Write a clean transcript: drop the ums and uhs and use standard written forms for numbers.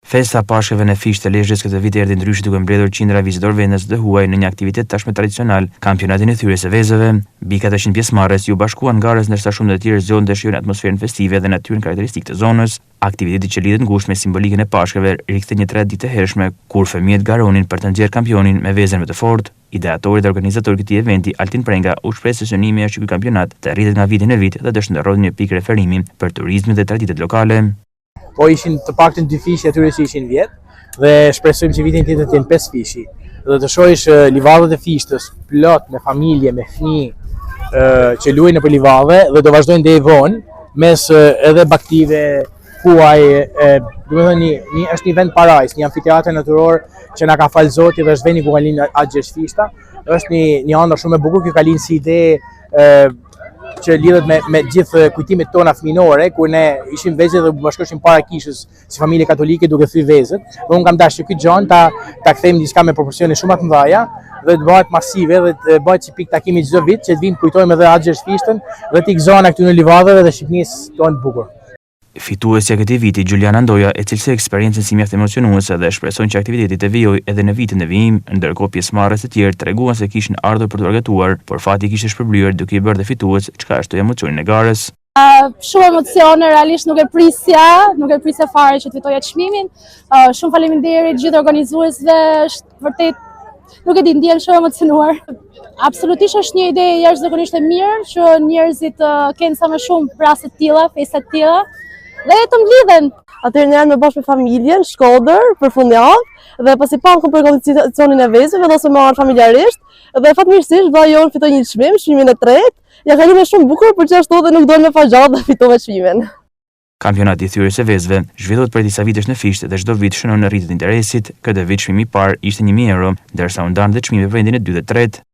Festa Pashkëve në Fish të Lezhës këtë vit erdhi ndryshe duke mbledhur qindra vizitor vendës dhe huaj në një aktivitet tashmë tradicional, kampionatin e thyrjes së vezëve. Mbi 400 pjesëmarrës ju bashkuan garës ndërsa shumë të tjerë zonë dëshirojnë atmosferën festive dhe natyrën karakteristikë të zonës. Aktiviteti që lidhet ngushtë me simbolikën e Pashkëve rikthe një traditë të hershme kur fëmijët garonin për të nxjerrë kampionin me vezën më të fortë. Ideatori dhe organizatori i këtij eventi, Altin Prenga, u shpreh se synimi është që ky kampionat të rritet nga viti në vit dhe të shndërrohet një pikë referimi për turizmin dhe traditat lokale. Po ishin të paktën 2 fishi atyre që ishin vjetë dhe shpresojmë që vitin tjetër të jenë 5 fishi. Dhe të shohësh livadët e fishtës plot me familje, me fëmijë që luajnë nëpër livadhe dhe do vazhdojnë deri vonë mes edhe baktive, huaj, domethënë është një vend parajs, një amfiteatër natyror që na ka fal Zoti dhe është vendi ku kanë linë Axhesh Fishta. Është një ëndër shumë e bukur që ka linë si ide që lidhet me gjithë kujtimet tona fëminore, kur ne ishim vezë dhe bashkoheshim para kishës si familje katolike duke thyer vezët. Dhe unë kam dashur që ky gjon ta kthejmë diçka me proporcione shumë të mëdha dhe të bëhet masive dhe të bëhet si pikë takimi çdo vit që të vinë kujtojmë edhe Axhesh Fishtën dhe të gëzojnë këtu në livadheve dhe Shqipërisë tonë të bukur. Fituesja e këtij viti, Gjuliana Ndoja, e cilësoi eksperiencën si mjaft emocionuese dhe shpreson që aktiviteti të vijojë edhe në vitin e vijim, ndërkohë pjesëmarrës të tjerë treguan se kishin ardhur për të organizuar, por fati kishte shpërblyer duke i bërë dhe fitues çka shtoi emocionin e garës. Shumë emocione, realisht nuk e prisja fare që të fitoja çmimin. Shumë faleminderit gjithë organizuesve, është vërtet nuk e di, ndihem shumë emocionuar. Absolutisht është një ide jashtëzakonisht e mirë që njerëzit kenë sa më shumë raste të tilla, festa të tilla. Dhe të mblidhen. Atëherë ne me bashkë me familjen, Shkodër, për fundjavë dhe pasi pankëm për kondicionin e vezëve, dhe ose me marrë familjarisht, dhe fatmirësisht vlla jon fitoi një çmimin e tretë. Ja kalime shumë bukur për që ashtu dhe nuk dojnë me fagjatë dhe fitove çmimin. Kampionati i thyrjes së vezëve zhvillohet për disa vitesh në Fisht dhe çdo vit shënon në rritje të interesit. Këtë vit çmimi i parë ishte 1000 euro, ndërsa u ndan dhe çmimi për vendin e dytë dhe tretë.